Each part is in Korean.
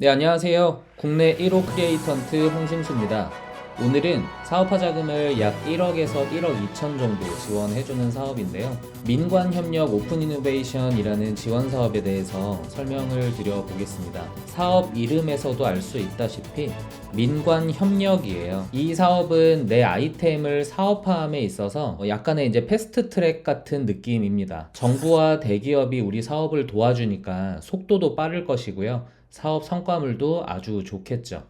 네, 안녕하세요. 국내 1호 크리에이턴트 홍신수입니다. 오늘은 사업화 자금을 약 1억에서 1억 2천 정도 지원해주는 사업인데요. 민관협력 오픈 이노베이션이라는 지원 사업에 대해서 설명을 드려보겠습니다. 사업 이름에서도 알 수 있다시피 민관협력이에요. 이 사업은 내 아이템을 사업화함에 있어서 약간의 이제 패스트 트랙 같은 느낌입니다. 정부와 대기업이 우리 사업을 도와주니까 속도도 빠를 것이고요. 사업 성과물도 아주 좋겠죠.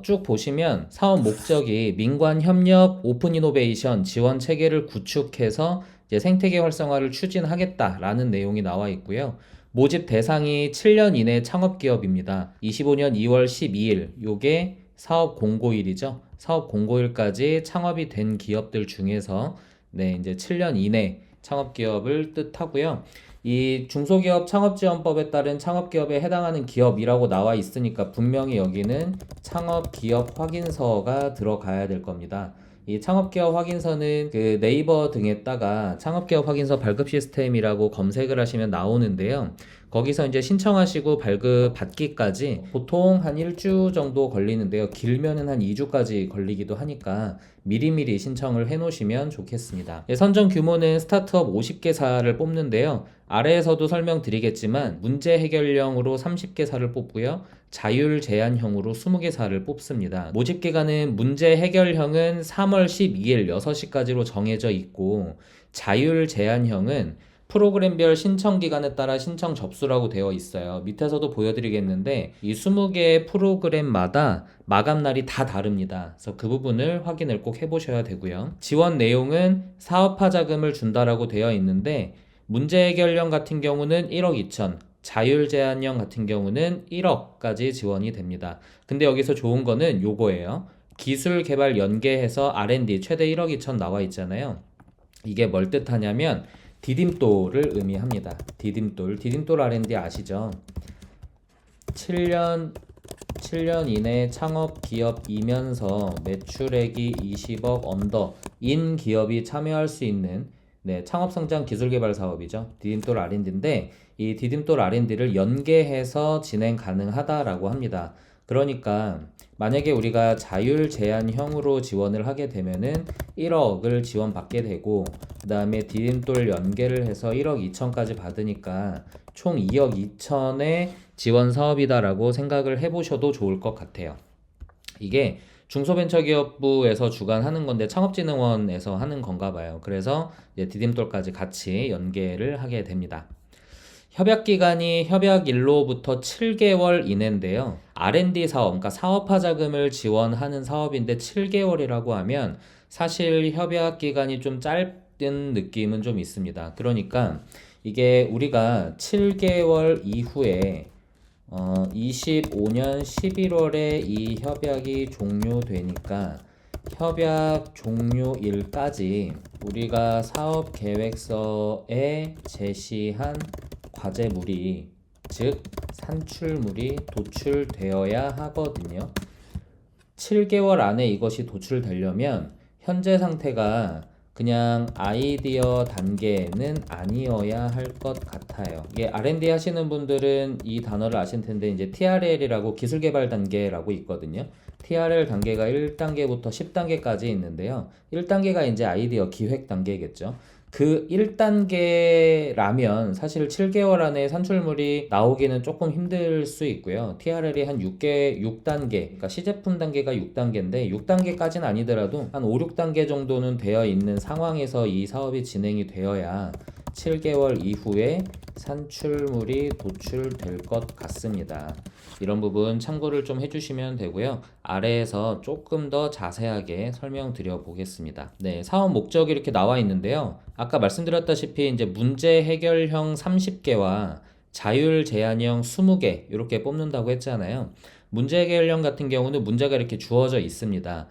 쭉 보시면 사업 목적이 민관 협력 오픈 이노베이션 지원 체계를 구축해서 이제 생태계 활성화를 추진하겠다라는 내용이 나와 있고요. 모집 대상이 7년 이내 창업기업입니다. 25년 2월 12일, 요게 사업 공고일이죠. 사업 공고일까지 창업이 된 기업들 중에서 네, 이제 7년 이내 창업기업을 뜻하고요. 이 중소기업 창업지원법에 따른 창업기업에 해당하는 기업이라고 나와 있으니까 분명히 여기는 창업기업 확인서가 들어가야 될 겁니다. 이 창업기업 확인서는 그 네이버 등에다가 창업기업 확인서 발급 시스템이라고 검색을 하시면 나오는데요. 거기서 이제 신청하시고 발급 받기까지 보통 한 일주 정도 걸리는데요. 길면은 한 2주까지 걸리기도 하니까 미리미리 신청을 해 놓으시면 좋겠습니다. 선정 규모는 스타트업 50개사를 뽑는데요. 아래에서도 설명드리겠지만 문제 해결형으로 30개사를 뽑고요. 자율 제한형으로 20개사를 뽑습니다. 모집 기간은 문제 해결형은 3월 12일 6시까지로 정해져 있고 자율 제한형은 프로그램별 신청 기간에 따라 신청 접수라고 되어 있어요. 밑에서도 보여드리겠는데 이 20개의 프로그램마다 마감날이 다 다릅니다. 그래서 그 부분을 확인을 꼭 해보셔야 되고요. 지원 내용은 사업화 자금을 준다라고 되어 있는데 문제 해결형 같은 경우는 1억 2천, 자율 제한형 같은 경우는 1억까지 지원이 됩니다. 근데 여기서 좋은 거는 요거예요. 기술 개발 연계해서 R&D 최대 1억 2천 나와 있잖아요. 이게 뭘 뜻하냐면 디딤돌을 의미합니다. 디딤돌 R&D 아시죠? 7년 이내 창업 기업이면서 매출액이 20억 언더인 기업이 참여할 수 있는 창업 성장 기술 개발 사업이죠. 디딤돌 R&D인데 이 디딤돌 R&D를 연계해서 진행 가능하다라고 합니다. 그러니까 만약에 우리가 자율 제한형으로 지원을 하게 되면은 1억을 지원받게 되고 그 다음에 디딤돌 연계를 해서 1억 2천까지 받으니까 총 2억 2천의 지원 사업이다라고 생각을 해보셔도 좋을 것 같아요. 이게 중소벤처기업부에서 주관하는 건데 창업진흥원에서 하는 건가 봐요. 그래서 이제 디딤돌까지 같이 연계를 하게 됩니다. 협약기간이 협약일로부터 7개월 이내인데요. R&D 사업, 그러니까 사업화 자금을 지원하는 사업인데 7개월이라고 하면 사실 협약기간이 좀 짧은 느낌은 좀 있습니다. 그러니까 이게 우리가 7개월 이후에 25년 11월에 이 협약이 종료되니까 협약 종료일까지 우리가 사업 계획서에 제시한 과제물이 즉 산출물이 도출되어야 하거든요. 7개월 안에 이것이 도출되려면 현재 상태가 그냥 아이디어 단계는 아니어야 할 것 같아요. 이게 R&D 하시는 분들은 이 단어를 아실 텐데 이제 TRL이라고 기술 개발 단계라고 있거든요. TRL 단계가 1단계부터 10단계까지 있는데요. 1단계가 이제 아이디어 기획 단계겠죠. 그 1단계라면 사실 7개월 안에 산출물이 나오기는 조금 힘들 수 있고요. TRL이 한 6단계, 그러니까 시제품 단계가 6단계인데 6단계까지는 아니더라도 한 5, 6단계 정도는 되어 있는 상황에서 이 사업이 진행이 되어야 7개월 이후에 산출물이 도출될 것 같습니다. 이런 부분 참고를 좀 해주시면 되고요. 아래에서 조금 더 자세하게 설명드려 보겠습니다. 네, 사업 목적이 이렇게 나와 있는데요. 아까 말씀드렸다시피 이제 문제 해결형 30개와 자율 제한형 20개 이렇게 뽑는다고 했잖아요. 문제 해결형 같은 경우는 문제가 이렇게 주어져 있습니다.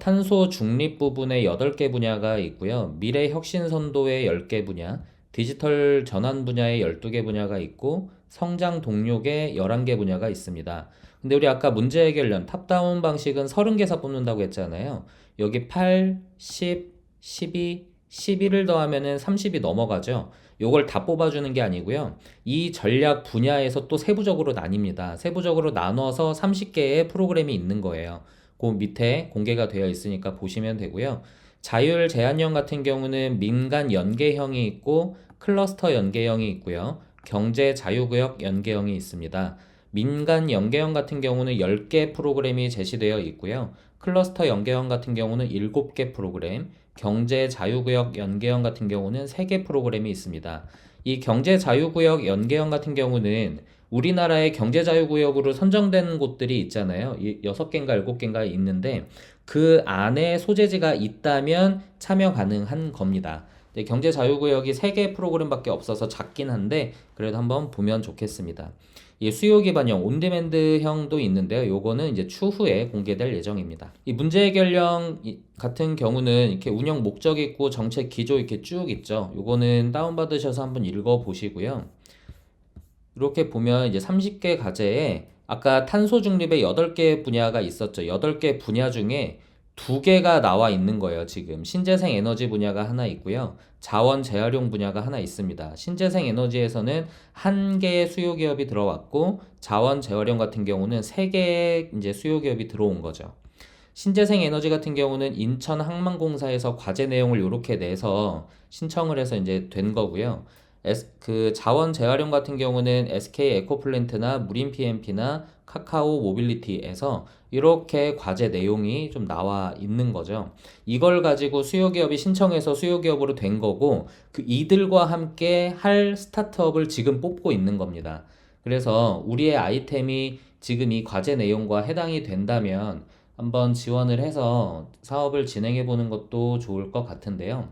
탄소 중립 부분에 8개 분야가 있고요. 미래 혁신 선도에 10개 분야, 디지털 전환 분야에 12개 분야가 있고 성장 동력에 11개 분야가 있습니다. 근데 우리 아까 문제 해결형 탑다운 방식은 30개사 뽑는다고 했잖아요. 여기 8, 10, 12, 11을 더하면은 30이 넘어가죠. 요걸 다 뽑아주는 게 아니고요. 이 전략 분야에서 또 세부적으로 나뉩니다. 세부적으로 나눠서 30개의 프로그램이 있는 거예요. 그 밑에 공개가 되어 있으니까 보시면 되고요. 자율 제한형 같은 경우는 민간 연계형이 있고 클러스터 연계형이 있고요. 경제 자유구역 연계형이 있습니다. 민간 연계형 같은 경우는 10개 프로그램이 제시되어 있고요. 클러스터 연계형 같은 경우는 7개 프로그램, 경제 자유구역 연계형 같은 경우는 3개 프로그램이 있습니다. 이 경제 자유구역 연계형 같은 경우는 우리나라의 경제 자유구역으로 선정된 곳들이 있잖아요. 6개인가 7개인가 있는데 그 안에 소재지가 있다면 참여 가능한 겁니다. 경제 자유구역이 3개 프로그램밖에 없어서 작긴 한데 그래도 한번 보면 좋겠습니다. 이 수요 기반형 온디맨드형도 있는데요. 요거는 이제 추후에 공개될 예정입니다. 이 문제 해결형 같은 경우는 이렇게 운영 목적 있고 정책 기조 이렇게 쭉 있죠. 요거는 다운받으셔서 한번 읽어 보시고요. 이렇게 보면 이제 30개 과제에 아까 탄소 중립의 8개 분야가 있었죠. 8개 분야 중에 2개가 나와 있는 거예요. 지금 신재생 에너지 분야가 하나 있고요. 자원 재활용 분야가 하나 있습니다. 신재생 에너지에서는 1개의 수요 기업이 들어왔고 자원 재활용 같은 경우는 3개의 이제 수요 기업이 들어온 거죠. 신재생 에너지 같은 경우는 인천항만공사에서 과제 내용을 이렇게 내서 신청을 해서 이제 된 거고요. 그 자원 재활용 같은 경우는 SK 에코플랜트나 무림 PMP나 카카오 모빌리티에서 이렇게 과제 내용이 좀 나와 있는 거죠. 이걸 가지고 수요기업이 신청해서 수요기업으로 된 거고 그 이들과 함께 할 스타트업을 지금 뽑고 있는 겁니다. 그래서 우리의 아이템이 지금 이 과제 내용과 해당이 된다면 한번 지원을 해서 사업을 진행해 보는 것도 좋을 것 같은데요.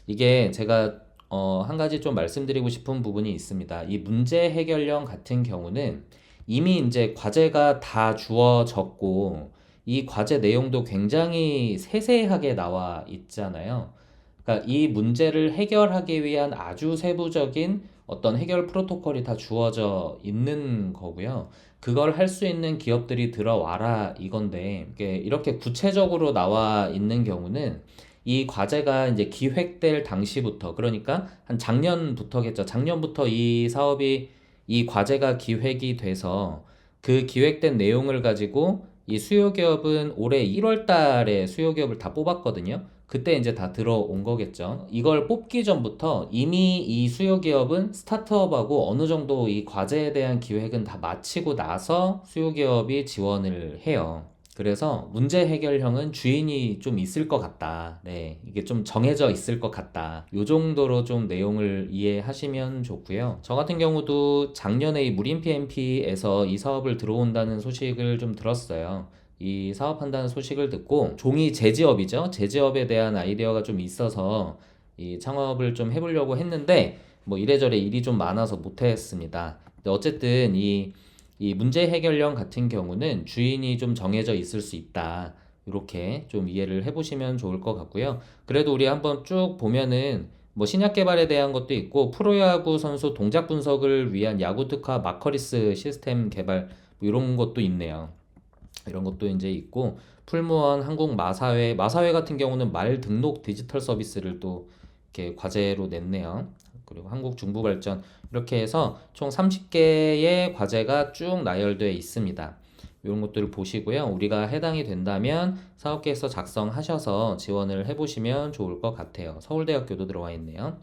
이게 제가 한 가지 좀 말씀드리고 싶은 부분이 있습니다. 이 문제 해결형 같은 경우는 이미 이제 과제가 다 주어졌고 이 과제 내용도 굉장히 세세하게 나와 있잖아요. 그러니까 이 문제를 해결하기 위한 아주 세부적인 어떤 해결 프로토콜이 다 주어져 있는 거고요. 그걸 할 수 있는 기업들이 들어와라 이건데 이렇게 구체적으로 나와 있는 경우는 이 과제가 이제 기획될 당시부터 그러니까 한 작년부터겠죠. 작년부터 이 과제가 기획이 돼서 그 기획된 내용을 가지고 이 수요기업은 올해 1월 달에 수요기업을 다 뽑았거든요. 그때 이제 다 들어온 거겠죠. 이걸 뽑기 전부터 이미 이 수요기업은 스타트업하고 어느 정도 이 과제에 대한 기획은 다 마치고 나서 수요기업이 지원을 해요. 그래서 문제 해결형은 주인이 좀 있을 것 같다. 네, 이게 좀 정해져 있을 것 같다. 요 정도로 좀 내용을 이해하시면 좋고요. 저 같은 경우도 작년에 이 무림 PMP에서 이 사업을 들어온다는 소식을 좀 들었어요. 이 사업한다는 소식을 듣고 종이 제지업이죠. 제지업에 대한 아이디어가 좀 있어서 이 창업을 좀 해보려고 했는데 뭐 이래저래 일이 좀 많아서 못했습니다. 근데 어쨌든 이 문제 해결형 같은 경우는 주인이 좀 정해져 있을 수 있다. 이렇게 좀 이해를 해보시면 좋을 것 같고요. 그래도 우리 한번 쭉 보면은 뭐 신약 개발에 대한 것도 있고 프로야구 선수 동작 분석을 위한 야구 특화 마커리스 시스템 개발 뭐 이런 것도 있네요. 이런 것도 이제 있고 풀무원 한국 마사회 같은 경우는 말 등록 디지털 서비스를 또 이렇게 과제로 냈네요. 그리고 한국 중부발전 이렇게 해서 총 30개의 과제가 쭉 나열되어 있습니다. 이런 것들을 보시고요. 우리가 해당이 된다면 사업계획서 작성하셔서 지원을 해보시면 좋을 것 같아요. 서울대학교도 들어와 있네요.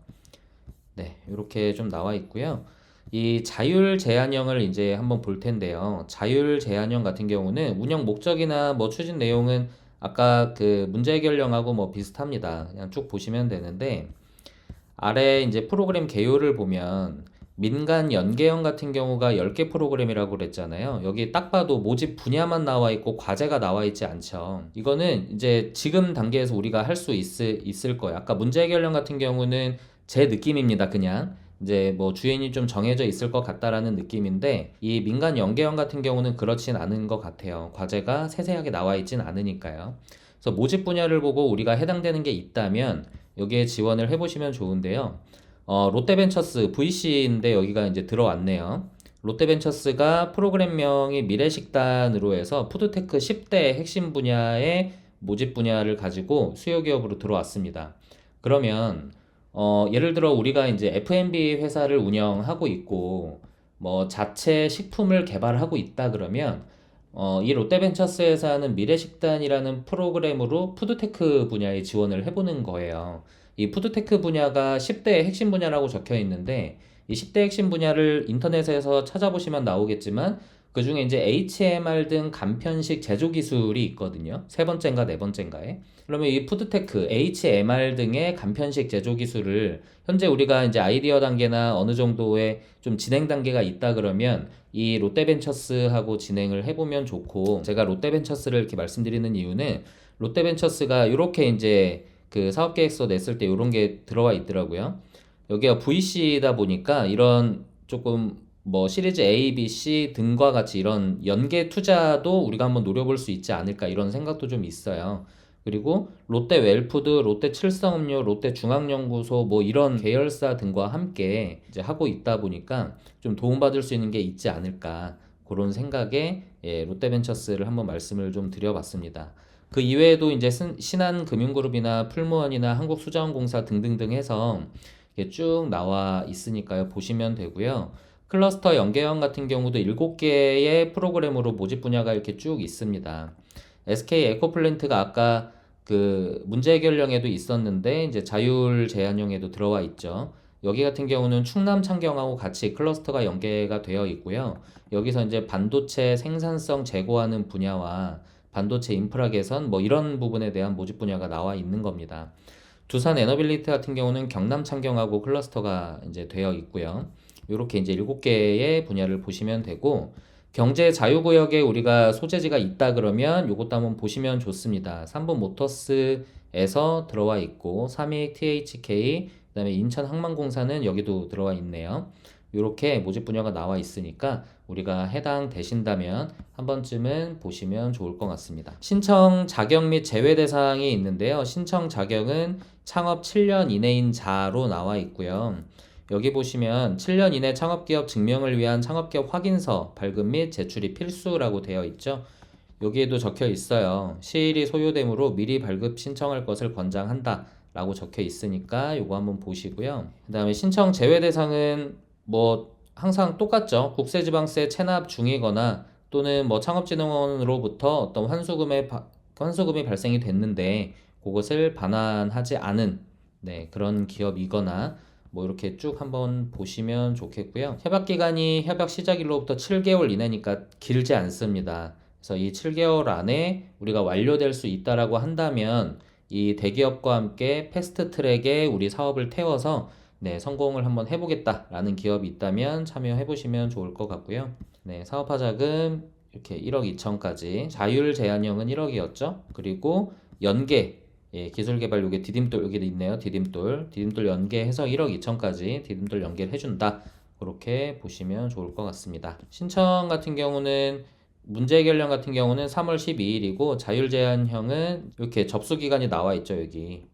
네, 이렇게 좀 나와 있고요. 이 자율 제한형을 이제 한번 볼 텐데요. 자율 제한형 같은 경우는 운영 목적이나 뭐 추진 내용은 아까 그 문제 해결형하고 뭐 비슷합니다. 그냥 쭉 보시면 되는데 아래 이제 프로그램 개요를 보면 민간 연계형 같은 경우가 10개 프로그램이라고 그랬잖아요. 여기 딱 봐도 모집 분야만 나와 있고 과제가 나와 있지 않죠. 이거는 이제 지금 단계에서 우리가 할 수 있을 거예요. 아까 문제 해결형 같은 경우는 제 느낌입니다. 그냥 이제 뭐 주인이 좀 정해져 있을 것 같다라는 느낌인데 이 민간 연계형 같은 경우는 그렇진 않은 것 같아요. 과제가 세세하게 나와 있진 않으니까요. 그래서 모집 분야를 보고 우리가 해당되는 게 있다면 여기에 지원을 해보시면 좋은데요. 롯데벤처스 VC인데 여기가 이제 들어왔네요. 롯데벤처스가 프로그램명이 미래식단으로 해서 푸드테크 10대 핵심 분야의 모집 분야를 가지고 수요 기업으로 들어왔습니다. 그러면 예를 들어 우리가 이제 F&B 회사를 운영하고 있고 뭐 자체 식품을 개발하고 있다 그러면 이 롯데벤처스에서 는 미래식단이라는 프로그램으로 푸드테크 분야에 지원을 해보는 거예요. 이 푸드테크 분야가 10대의 핵심 분야라고 적혀 있는데 이 10대 핵심 분야를 인터넷에서 찾아보시면 나오겠지만 그 중에 이제 HMR 등 간편식 제조 기술이 있거든요. 세 번째인가 네 번째인가에. 그러면 이 푸드테크, HMR 등의 간편식 제조 기술을 현재 우리가 이제 아이디어 단계나 어느 정도의 좀 진행 단계가 있다 그러면 이 롯데벤처스하고 진행을 해보면 좋고, 제가 롯데벤처스를 이렇게 말씀드리는 이유는 롯데벤처스가 이렇게 이제 그 사업계획서 냈을 때 이런 게 들어와 있더라고요. 여기가 VC다 보니까 이런 조금 뭐 시리즈 A, B, C 등과 같이 이런 연계 투자도 우리가 한번 노려볼 수 있지 않을까 이런 생각도 좀 있어요. 그리고 롯데 웰푸드, 롯데 칠성음료, 롯데 중앙연구소 뭐 이런 계열사 등과 함께 이제 하고 있다 보니까 좀 도움받을 수 있는 게 있지 않을까 그런 생각에 롯데벤처스를 한번 말씀을 좀 드려봤습니다. 그 이외에도 이제 신한금융그룹이나 풀무원이나 한국수자원공사 등등등 해서 이게 쭉 나와 있으니까요. 보시면 되고요. 클러스터 연계형 같은 경우도 7개의 프로그램으로 모집 분야가 이렇게 쭉 있습니다. SK 에코플랜트가 아까 그 문제 해결형에도 있었는데 이제 자율 제한형에도 들어와 있죠. 여기 같은 경우는 충남 창경하고 같이 클러스터가 연계가 되어 있고요. 여기서 이제 반도체 생산성 제고하는 분야와 반도체 인프라 개선 뭐 이런 부분에 대한 모집 분야가 나와 있는 겁니다. 두산 에너빌리티 같은 경우는 경남 창경하고 클러스터가 이제 되어 있고요. 이렇게 이제 7개의 분야를 보시면 되고, 경제 자유구역에 우리가 소재지가 있다 그러면 이것도 한번 보시면 좋습니다. 삼분 모터스에서 들어와 있고, 삼익, THK, 그다음에 인천 항만공사는 여기도 들어와 있네요. 이렇게 모집 분야가 나와 있으니까 우리가 해당되신다면 한 번쯤은 보시면 좋을 것 같습니다. 신청 자격 및 제외 대상이 있는데요. 신청 자격은 창업 7년 이내인 자로 나와 있고요. 여기 보시면 7년 이내 창업기업 증명을 위한 창업기업 확인서 발급 및 제출이 필수라고 되어 있죠. 여기에도 적혀 있어요. 시일이 소요되므로 미리 발급 신청할 것을 권장한다 라고 적혀 있으니까 이거 한번 보시고요. 그 다음에 신청 제외 대상은 뭐 항상 똑같죠. 국세지방세 체납 중이거나 또는 뭐 창업진흥원으로부터 어떤 환수금이 발생이 됐는데 그것을 반환하지 않은 그런 기업이거나 뭐 이렇게 쭉 한번 보시면 좋겠고요. 협약기간이 협약 시작일로부터 7개월 이내니까 길지 않습니다. 그래서 이 7개월 안에 우리가 완료될 수 있다라고 한다면 이 대기업과 함께 패스트트랙에 우리 사업을 태워서 성공을 한번 해보겠다라는 기업이 있다면 참여해보시면 좋을 것 같고요. 사업화 자금 이렇게 1억 2천까지, 자율 제한형은 1억이었죠. 그리고 연계, 기술개발 요게 디딤돌 여기 있네요. 디딤돌 연계해서 1억 2천까지 디딤돌 연계를 해준다. 그렇게 보시면 좋을 것 같습니다. 신청 같은 경우는 문제 해결령 같은 경우는 3월 12일이고 자율 제한형은 이렇게 접수 기간이 나와 있죠. 여기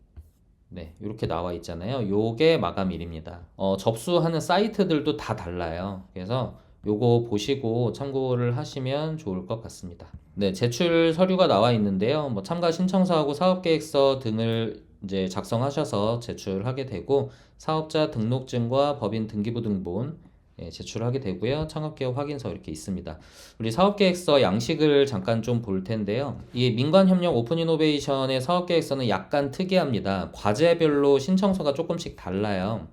이렇게 나와 있잖아요. 요게 마감일입니다. 접수하는 사이트들도 다 달라요. 그래서 요거 보시고 참고를 하시면 좋을 것 같습니다. 제출 서류가 나와 있는데요. 뭐 참가 신청서하고 사업계획서 등을 이제 작성하셔서 제출하게 되고, 사업자 등록증과 법인 등기부등본 제출하게 되고요. 창업기업 확인서 이렇게 있습니다. 우리 사업계획서 양식을 잠깐 좀 볼 텐데요. 이 민관협력 오픈이노베이션의 사업계획서는 약간 특이합니다. 과제별로 신청서가 조금씩 달라요.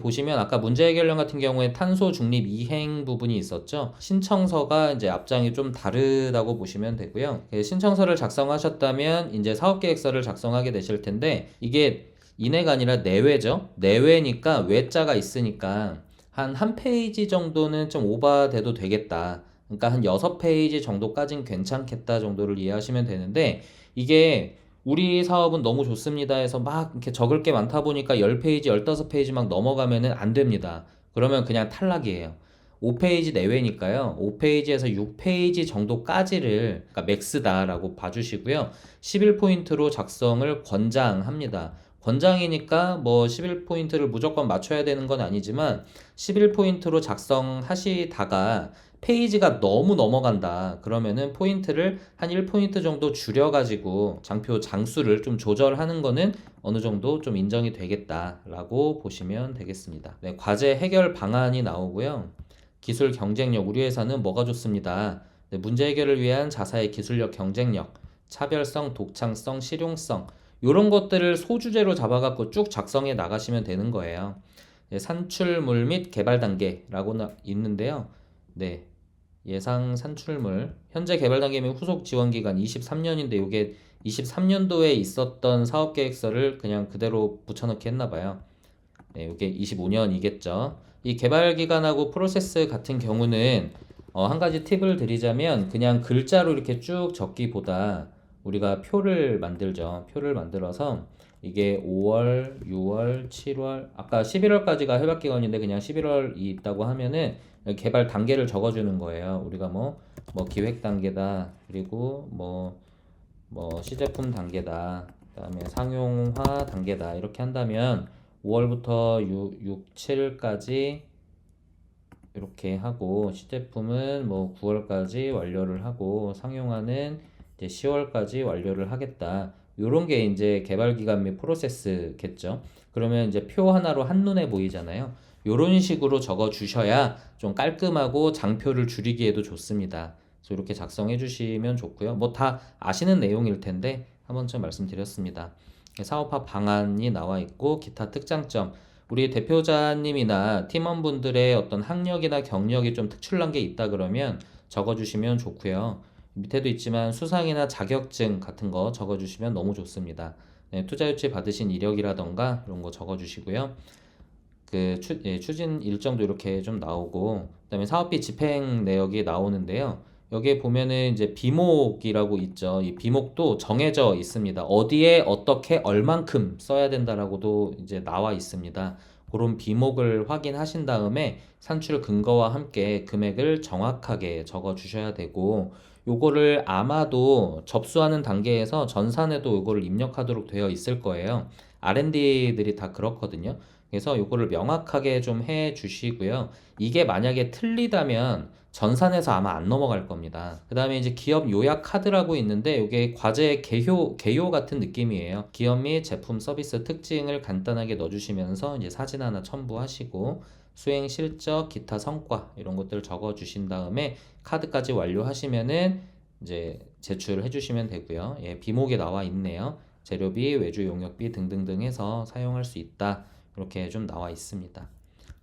보시면 아까 문제 해결령 같은 경우에 탄소 중립 이행 부분이 있었죠. 신청서가 이제 앞장이 좀 다르다고 보시면 되고요. 신청서를 작성하셨다면 이제 사업계획서를 작성하게 되실 텐데, 이게 이내가 아니라 내외죠. 내외니까 외자가 있으니까 한 페이지 정도는 좀 오버돼도 되겠다. 그러니까 한 6페이지 정도까진 괜찮겠다 정도를 이해하시면 되는데, 이게 우리 사업은 너무 좋습니다 해서 막 이렇게 적을 게 많다 보니까 10페이지, 15페이지 막 넘어가면은 안 됩니다. 그러면 그냥 탈락이에요. 5페이지 내외니까요. 5페이지에서 6페이지 정도까지를, 그러니까 맥스다라고 봐주시고요. 11포인트로 작성을 권장합니다. 권장이니까 뭐 11포인트를 무조건 맞춰야 되는 건 아니지만 11포인트로 작성하시다가 페이지가 너무 넘어간다 그러면은 포인트를 한 1포인트 정도 줄여가지고 장표 장수를 좀 조절하는 거는 어느 정도 좀 인정이 되겠다라고 보시면 되겠습니다. 네, 과제 해결 방안이 나오고요. 기술 경쟁력, 우리 회사는 뭐가 좋습니다. 네, 문제 해결을 위한 자사의 기술력, 경쟁력, 차별성, 독창성, 실용성 이런 것들을 소주제로 잡아갖고 쭉 작성해 나가시면 되는 거예요. 네, 산출물 및 개발 단계라고 있는데요. 네, 예상 산출물 현재 개발 단계 및 후속 지원 기간 23년인데 이게 23년도에 있었던 사업 계획서를 그냥 그대로 붙여넣기 했나 봐요. 네, 이게 25년이겠죠. 이 개발 기간하고 프로세스 같은 경우는 한 가지 팁을 드리자면 그냥 글자로 이렇게 쭉 적기보다 우리가 표를 만들죠. 표를 만들어서 이게 5월, 6월, 7월, 아까 11월까지가 협약 기간인데 그냥 11월이 있다고 하면은 개발 단계를 적어주는 거예요. 우리가 뭐 기획 단계다, 그리고 뭐 시제품 단계다, 그다음에 상용화 단계다 이렇게 한다면 5월부터 6, 7까지 이렇게 하고 시제품은 뭐 9월까지 완료를 하고 상용화는 이제 10월까지 완료를 하겠다. 요런 게 이제 개발 기간 및 프로세스겠죠. 그러면 이제 표 하나로 한눈에 보이잖아요. 요런 식으로 적어 주셔야 좀 깔끔하고 장표를 줄이기에도 좋습니다. 그래서 이렇게 작성해 주시면 좋고요. 뭐 다 아시는 내용일 텐데 한번쯤 말씀드렸습니다. 사업화 방안이 나와 있고 기타 특장점, 우리 대표자님이나 팀원분들의 어떤 학력이나 경력이 좀 특출난 게 있다 그러면 적어주시면 좋고요. 밑에도 있지만 수상이나 자격증 같은 거 적어주시면 너무 좋습니다. 네, 투자유치 받으신 이력이라던가 이런 거 적어주시고요. 그 추진 일정도 이렇게 좀 나오고, 그다음에 사업비 집행 내역이 나오는데요. 여기에 보면은 이제 비목이라고 있죠. 이 비목도 정해져 있습니다. 어디에 어떻게 얼만큼 써야 된다라고도 이제 나와 있습니다. 그런 비목을 확인하신 다음에 산출 근거와 함께 금액을 정확하게 적어 주셔야 되고, 요거를 아마도 접수하는 단계에서 전산에도 요거를 입력하도록 되어 있을 거예요. R&D들이 다 그렇거든요. 그래서 요거를 명확하게 좀 해 주시고요. 이게 만약에 틀리다면 전산에서 아마 안 넘어갈 겁니다. 그 다음에 이제 기업 요약 카드라고 있는데 이게 과제 개요 같은 느낌이에요. 기업 및 제품 서비스 특징을 간단하게 넣어주시면서 이제 사진 하나 첨부하시고 수행 실적, 기타 성과 이런 것들 적어 주신 다음에 카드까지 완료하시면은 이제 제출해 주시면 되고요. 예, 비목에 나와 있네요. 재료비, 외주 용역비 등등등 해서 사용할 수 있다. 이렇게 좀 나와 있습니다.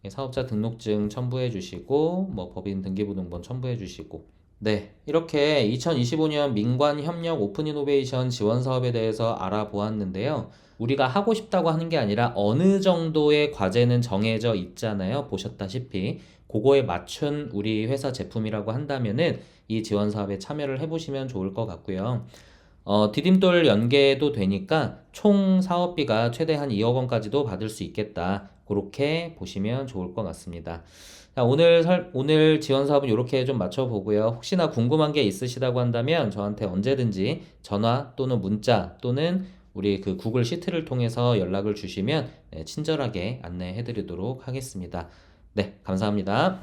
사업자 등록증 첨부해 주시고 뭐 법인 등기부등본 첨부해 주시고, 네, 이렇게 2025년 민관협력 오픈이노베이션 지원 사업에 대해서 알아보았는데요. 우리가 하고 싶다고 하는 게 아니라 어느 정도의 과제는 정해져 있잖아요. 보셨다시피 그거에 맞춘 우리 회사 제품이라고 한다면은 이 지원 사업에 참여를 해보시면 좋을 것 같고요. 디딤돌 연계도 되니까 총 사업비가 최대 한 2억 원까지도 받을 수 있겠다. 그렇게 보시면 좋을 것 같습니다. 자, 오늘 지원 사업은 이렇게 좀 맞춰보고요. 혹시나 궁금한 게 있으시다고 한다면 저한테 언제든지 전화 또는 문자 또는 우리 그 구글 시트를 통해서 연락을 주시면 친절하게 안내해 드리도록 하겠습니다. 네, 감사합니다.